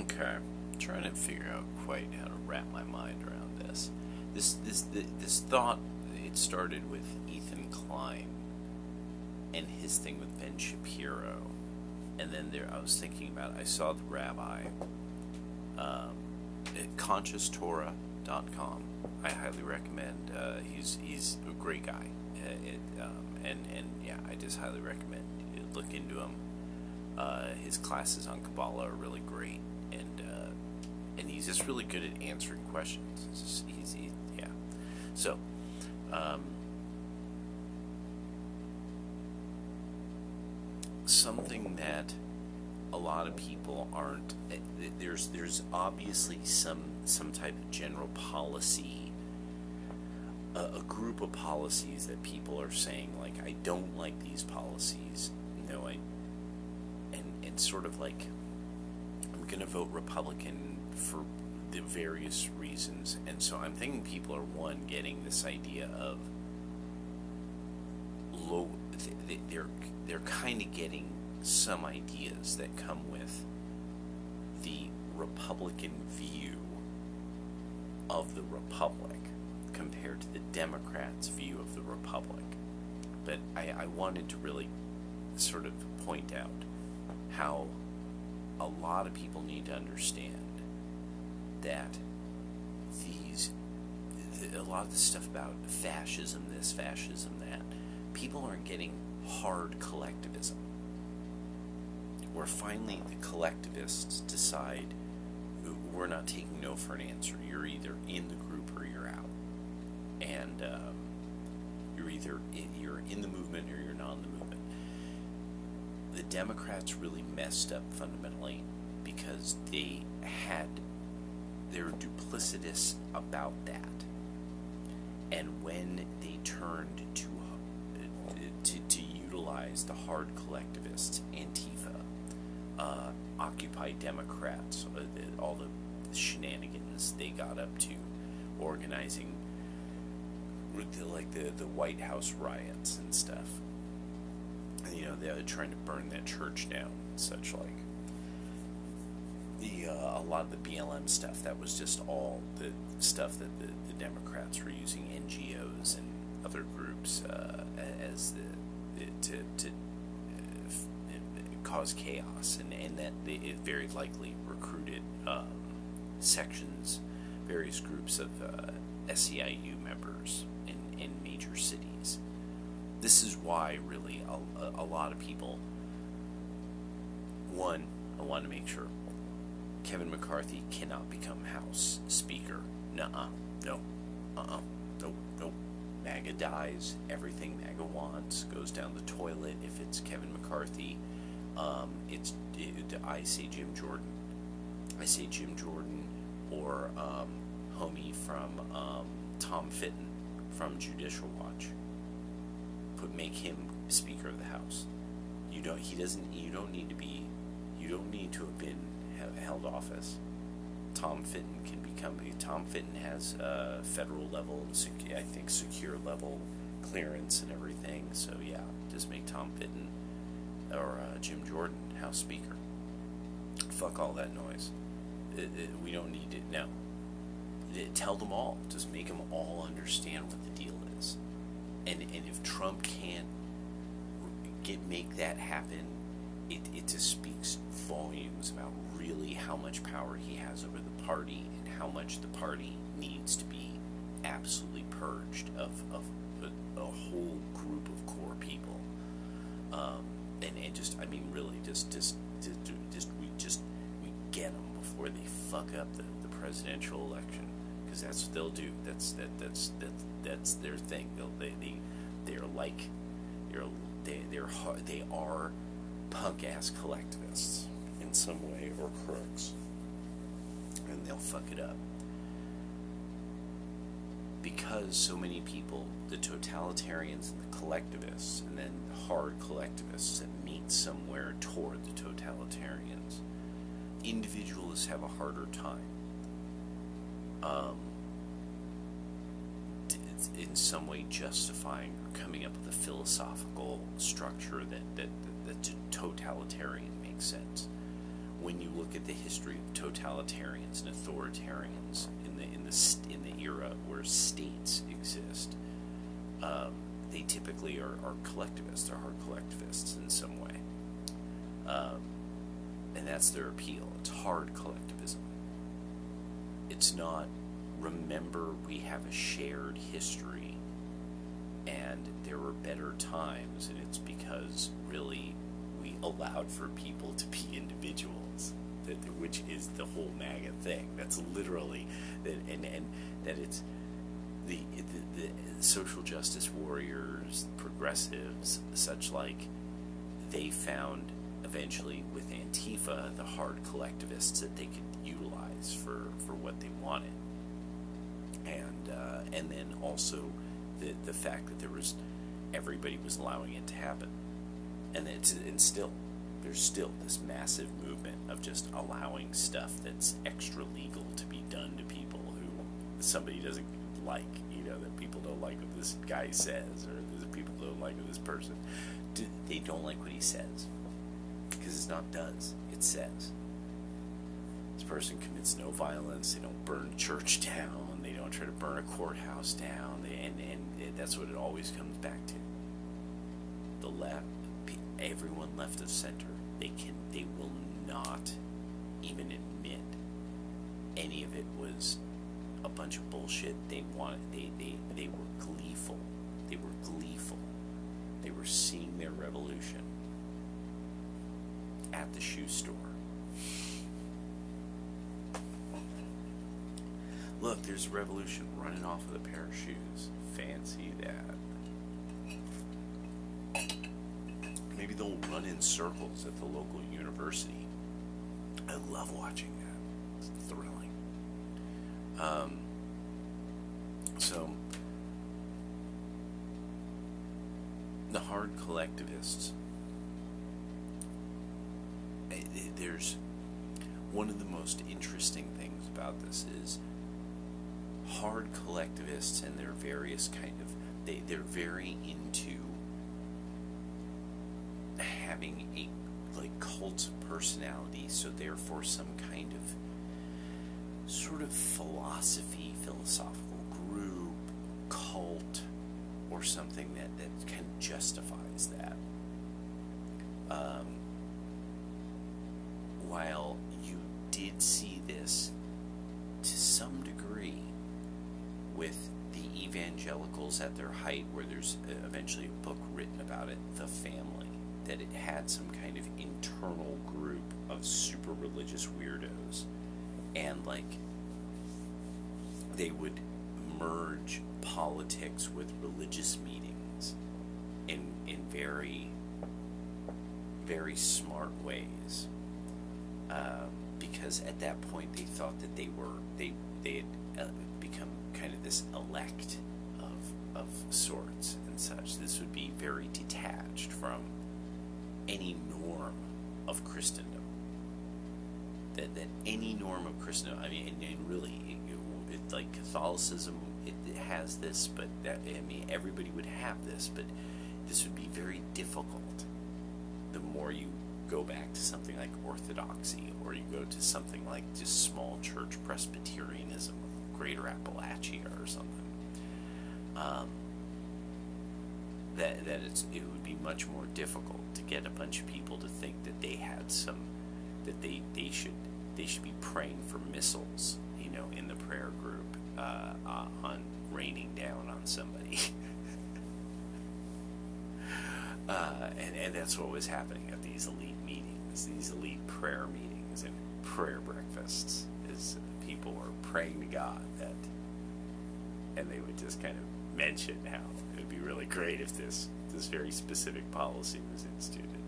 Okay, trying to figure out quite how to wrap my mind around this. This thought, it started with Ethan Klein and his thing with Ben Shapiro, and then I was thinking about. I saw the rabbi at ConsciousTorah.com. I highly recommend. He's a great guy, and yeah, I just highly recommend you look into him. His classes on Kabbalah are really great, and he's just really good at answering questions. Yeah. So, something that a lot of people aren't. There's obviously some type of general policy, a group of policies that people are saying, like, I don't like these policies. No, and sort of like, I'm going to vote Republican for the various reasons. And so I'm thinking people are, one, getting this idea of low, they're kind of getting some ideas that come with the Republican view of the Republic compared to the Democrats' view of the Republic. But I wanted to really sort of point out how a lot of people need to understand that a lot of the stuff about fascism, this, fascism, that, people aren't getting hard collectivism. Where finally the collectivists decide, we're not taking no for an answer. You're either in the group or you're out. And you're in the movement or you're not in the movement. The Democrats really messed up fundamentally because they're duplicitous about that. And when they turned to utilize the hard collectivists, Antifa, Occupy Democrats, all the shenanigans they got up to, organizing like the White House riots and stuff. And, they're trying to burn that church down, such like. A lot of the BLM stuff, that was just all the stuff that the Democrats were using NGOs and other groups as to cause chaos, and that it very likely recruited various groups of SEIU members in major cities. This is why, really, a lot of people, one, I want to make sure Kevin McCarthy cannot become House Speaker. Nuh-uh. No. Nope. MAGA dies. Everything MAGA wants goes down the toilet if it's Kevin McCarthy. I say Jim Jordan. I say Jim Jordan or homie from Tom Fitton from Judicial Watch. Make him Speaker of the House. You don't need to have been held office. Tom Fitton has federal level, I think secure level clearance and everything. So yeah, just make Tom Fitton or Jim Jordan House Speaker. Fuck all that noise. We don't need it. No. Tell them all. Just make them all understand what the deal is. And if Trump can't make that happen, it just speaks volumes about really how much power he has over the party and how much the party needs to be absolutely purged of a whole group of core people. And just, I mean, really, we get them before they fuck up the presidential election, because that's what they'll do. That's their thing. They are punk ass collectivists in some way, or crooks, and they'll fuck it up because so many people, the totalitarians and the collectivists, and then hard collectivists that meet somewhere toward the totalitarians, individualists have a harder time. In some way justifying or coming up with a philosophical structure that the totalitarian makes sense. when you look at the history of totalitarians and authoritarians in the era where states exist, they typically are collectivists. They're hard collectivists in some way, and that's their appeal. It's hard collectivism. It's not, remember, we have a shared history and there were better times, and it's because really we allowed for people to be individuals, which is the whole MAGA thing. That's literally that, and that it's the social justice warriors, progressives, such like, they found eventually with Antifa the hard collectivists that they could utilize for what they wanted, and then also the fact that everybody was allowing it to happen, and there's still this massive movement of just allowing stuff that's extra legal to be done to people who somebody doesn't like, that people don't like what this guy says, or the people don't like what this person, they don't like what he says, because it's not does, it says. This person commits no violence, they don't burn a church down, they don't try to burn a courthouse down, and that's what it always comes back to. The left, everyone left of center, they will not even admit any of it was a bunch of bullshit. They were gleeful. They were gleeful. They were seeing their revolution at the shoe store. Look, there's a revolution running off with a pair of shoes. Fancy that. Maybe they'll run in circles at the local university. I love watching that. It's thrilling. So, the hard collectivists, there's one of the most interesting things about this is hard collectivists and their various they're very into having a cult personality, so therefore some kind of sort of philosophical group, cult, or something that kind of justifies that. While you did see this to some degree with the evangelicals at their height, where there's eventually a book written about it, The Family, that it had some kind of internal group of super religious weirdos, and they would merge politics with religious meetings in very, very smart ways, because at that point they thought that they had become kind of this elect of sorts and such. This would be very detached from any norm of Christendom. That any norm of Christendom, I mean, and really, like Catholicism, it has this, but everybody would have this, but this would be very difficult the more you go back to something like Orthodoxy, or you go to something like just small church Presbyterianism of Greater Appalachia or something. It would be much more difficult to get a bunch of people to think that they had they should be praying for missiles, in the prayer group, on raining down on somebody. And that's what was happening at these elite meetings, these elite prayer meetings and prayer breakfasts, is people were praying to God and they would just kind of mention how it would be really great if this very specific policy was instituted.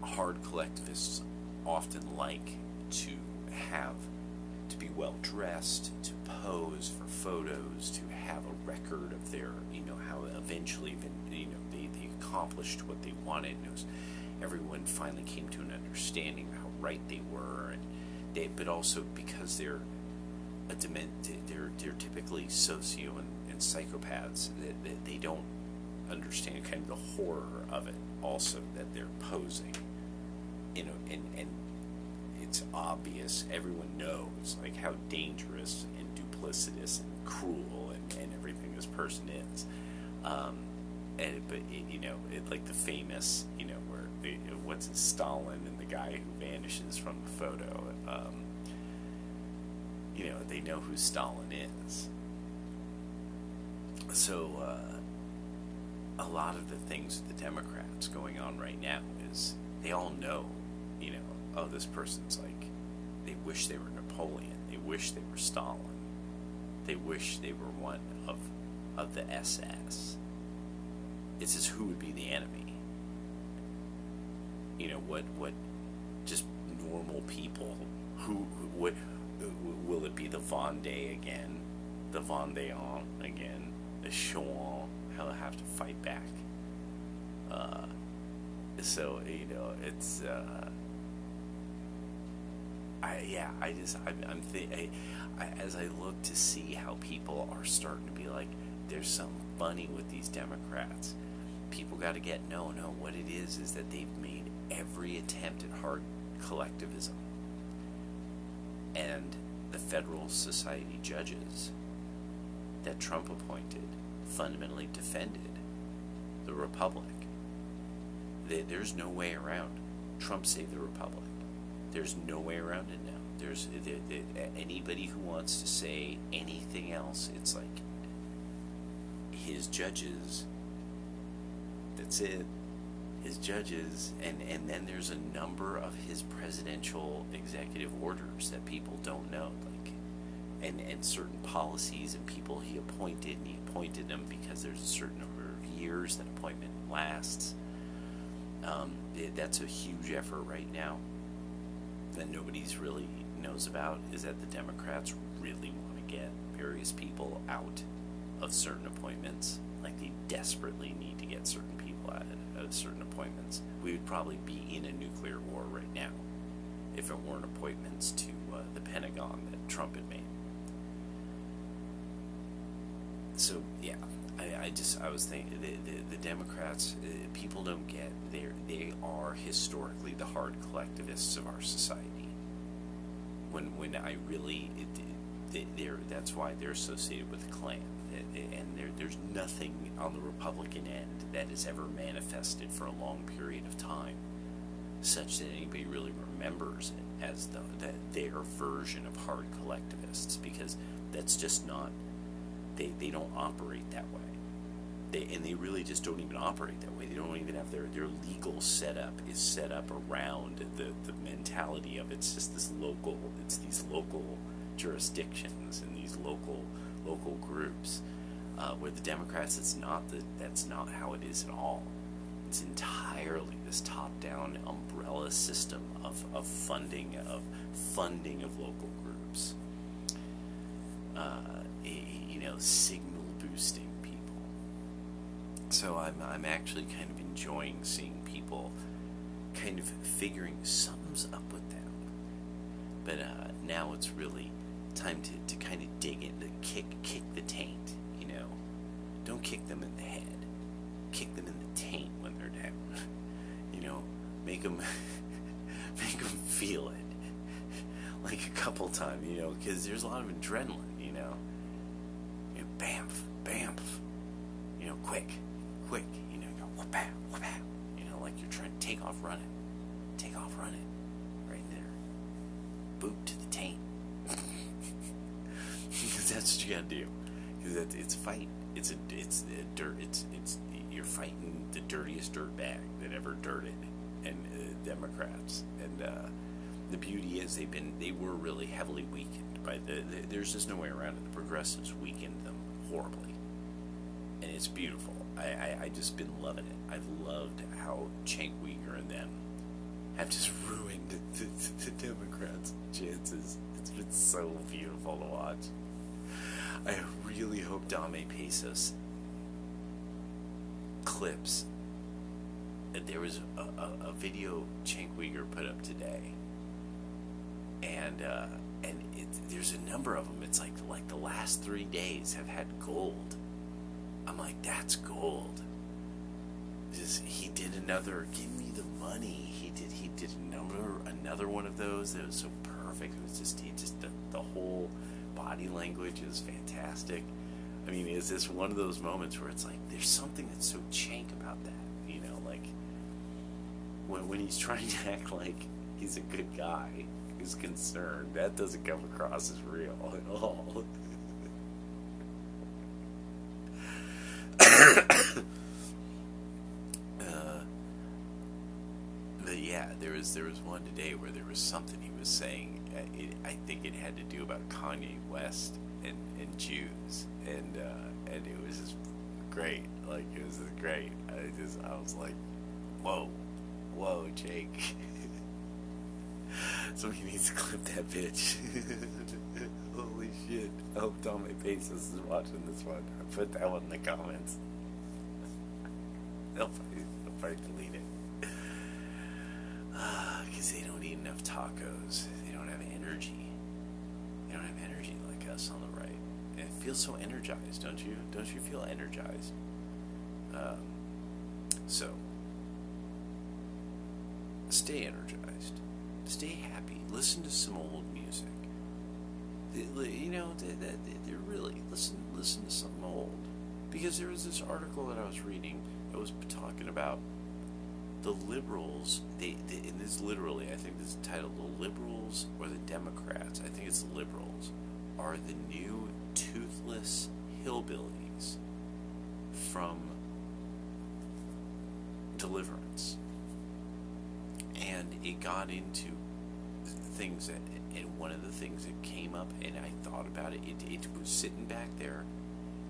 Hard collectivists often like to be well dressed, to pose for photos, to have a record of their, how eventually, they accomplished what they wanted. And everyone finally came to an understanding of how right they were, but also because they're typically socio and psychopaths, that they don't understand kind of the horror of it also, that they're posing and it's obvious, everyone knows, like, how dangerous and duplicitous and cruel and everything this person is. Like the famous, where what's it, Stalin and the guy who vanishes from the photo. They know who Stalin is. So a lot of the things with the Democrats going on right now is they all know, oh, this person's like, they wish they were Napoleon, they wish they were Stalin, they wish they were one of the SS. It's just who would be the enemy. What just normal people, what will it be, the Vendée again, the Vendéen again, the Chouan, he'll have to fight back. It's as I look to see how people are starting to be like, there's something funny with these Democrats. People got to get, no, what it is that they've made every attempt at hard collectivism. And the Federal Society judges that Trump appointed fundamentally defended the Republic. There's no way around. Trump saved the Republic. There's no way around it now. There's anybody who wants to say anything else, it's like his judges. That's it. His judges, and then there's a number of his presidential executive orders that people don't know, like, and certain policies and people he appointed, and he appointed them because there's a certain number of years that appointment lasts. That's a huge effort right now that nobody's really knows about, is that the Democrats really want to get various people out of certain appointments. Like, they desperately need to get certain people out of certain appointments. We would probably be in a nuclear war right now if it weren't appointments to the Pentagon that Trump had made. So yeah, I was thinking the Democrats, people don't get, they are historically the hard collectivists of our society. When I really, that's why they're associated with the Klan. And there's nothing on the Republican end that has ever manifested for a long period of time such that anybody really remembers it as their version of hard collectivists, because that's just not, they don't operate that way. They really just don't even operate that way. They don't even have their legal setup is set up around the mentality of it's just these local jurisdictions and these local groups. Where the Democrats, that's not how it is at all. It's entirely this top-down umbrella system of funding of local groups. Signal boosting people. So I'm actually kind of enjoying seeing people kind of figuring something's up with them. But now it's really time to kind of dig in, to kick the taint. Don't kick them in the head. Kick them in the taint when they're down. Make them feel it. Like a couple times, because there's a lot of adrenaline, bamf, bamf, quick, go whoop-pow, whoop-pow, like you're trying to take off running, right there, boot to the taint, because that's what you gotta do, because it's fight, it's you're fighting the dirtiest dirtbag that ever dirted, and Democrats, and the beauty is they were really heavily weakened by there's just no way around it. The progressives weakened them horribly, and it's beautiful. I just been loving it. I've loved how Cenk Uygur and them have just ruined the Democrats' chances. It's been so beautiful to watch. I really hope Dame Pesos clips. There was a video Cenk Uygur put up today, and there's a number of them. It's like the last 3 days have had gold. I'm like, that's gold. just he did another "Give Me the Money." He did another one of those that was so perfect. It was just the whole body language is fantastic. I mean, is this one of those moments where it's like there's something that's so chank about that, you know, like when he's trying to act like he's a good guy who's concerned, that doesn't come across as real at all. But yeah, there was one today where there was something he was saying. I think it had to do about Kanye West and Jews, and it was just great. Like, it was just great. I was like, whoa, Jake. Somebody needs to clip that bitch. Holy shit! I hope Tommy Paces is watching this one. I put that one in the comments. They'll probably delete it. Because they don't eat enough tacos. They don't have energy. They don't have energy like us on the right. And it feels so energized, don't you? Don't you feel energized? So, stay energized. Stay happy. Listen to some old music. You know, they're really, listen to something old. Because there was this article that I was reading that was talking about the liberals, and this literally, I think this is titled "The Liberals or the Democrats." I think it's the liberals are the new toothless hillbillies from Deliverance, and it got into things that, and one of the things that came up, and I thought about it. It was sitting back there,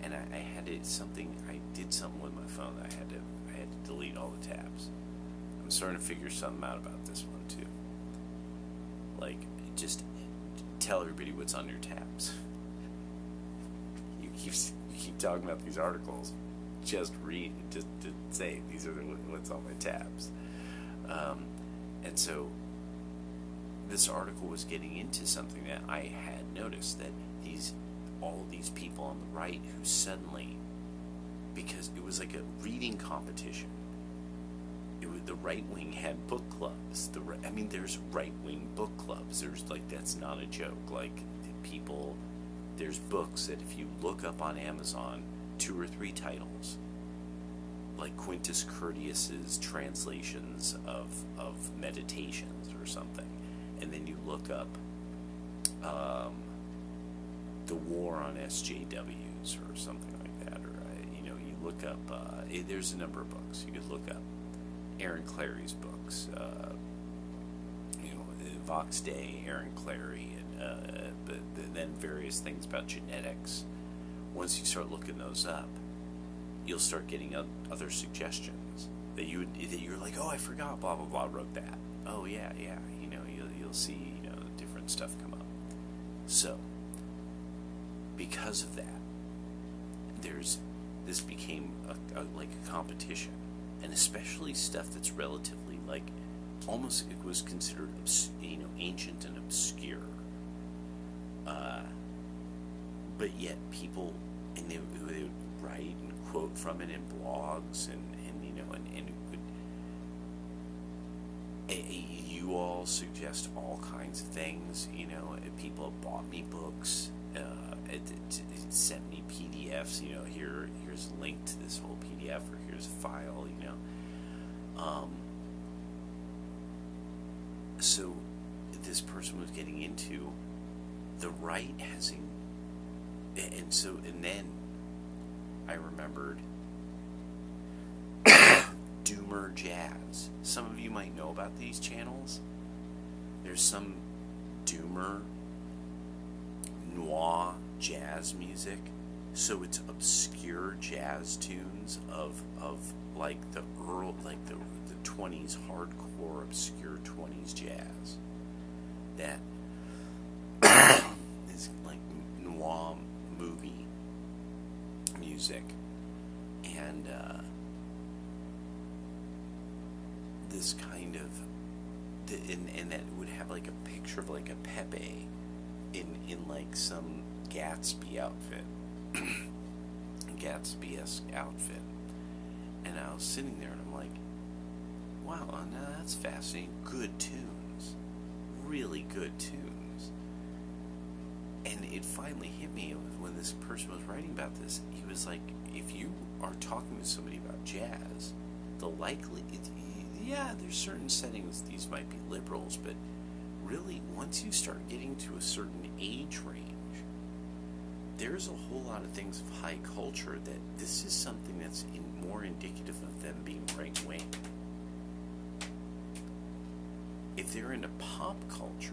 and I had it something. I did something with my phone. I had to delete all the tabs. I'm starting to figure something out about this one too. Like, just tell everybody what's on your tabs. You keep talking about these articles. Just say these are what's on my tabs. And so this article was getting into something that I had noticed, that all these people on the right who suddenly, because it was like a reading competition. The right wing had book clubs. There's right wing book clubs. There's that's not a joke. There's books that if you look up on Amazon, 2 or 3 titles, like Quintus Curtius's translations of Meditations or something, and then you look up the War on SJWs or something like that, or you look up. There's a number of books you could look up. Aaron Clary's books, Vox Day, Aaron Clary, and but then various things about genetics. Once you start looking those up, you'll start getting other suggestions that you're like, oh, I forgot, blah blah blah, wrote that. Oh yeah, you'll see different stuff come up. So because of that, this became a competition. And especially stuff that's relatively, almost it was considered, ancient and obscure. But yet people, and they would write and quote from it in blogs, and it would, you all suggest all kinds of things, and people have bought me books, it sent me PDFs, here's a link to this whole PDF, or here's a file, So this person was getting into the right and then I remembered Doomer Jazz. Some of you might know about these channels. There's some Doomer noir jazz music. So it's obscure jazz tunes of the 20s hardcore obscure 20s jazz that is like noir movie music, and this kind of and that would have like a picture of like a Pepe in some Gatsby outfit. Gatsby-esque outfit. And I was sitting there and I'm wow, now that's fascinating. Good tunes. Really good tunes. And it finally hit me when this person was writing about this. He was like, if you are talking with somebody about jazz, yeah, there's certain settings these might be liberals, but really, once you start getting to a certain age range, there's a whole lot of things of high culture that this is something that's more indicative of them being right-wing. If they're into pop culture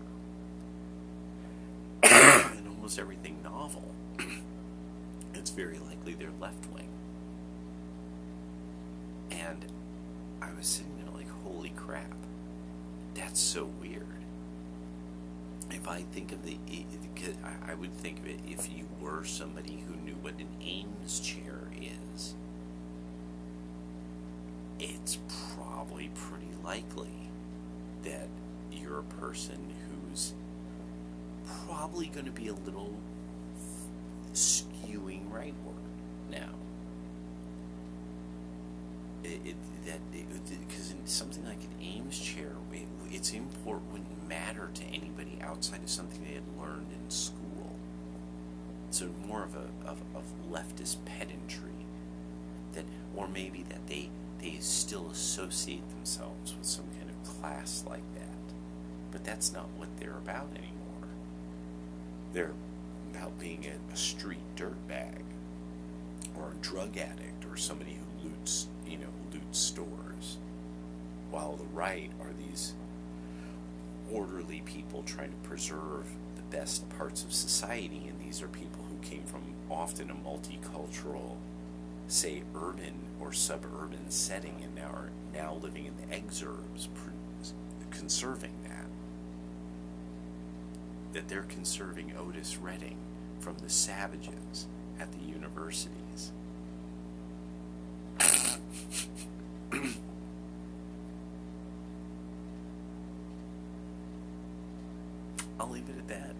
and almost everything novel, it's very likely they're left-wing. And I was sitting there like, holy crap, that's so weird. If I think of I would think of it if you were somebody who knew what an Ames chair is, it's probably pretty likely that you're a person who's probably going to be a little skewing rightward now. Because in something like an Ames chair, its import wouldn't matter to anybody outside of something they had learned in school. So more of a leftist pedantry, that, or maybe that they still associate themselves with some kind of class like that. But that's not what they're about anymore. They're about being a street dirtbag, or a drug addict, or somebody who loots stores. While the right are these orderly people trying to preserve the best parts of society, and these are people who came from often a multicultural, say, urban or suburban setting, and are now living in the exurbs, conserving that they're conserving Otis Redding from the savages at the universities. I'll leave it at that.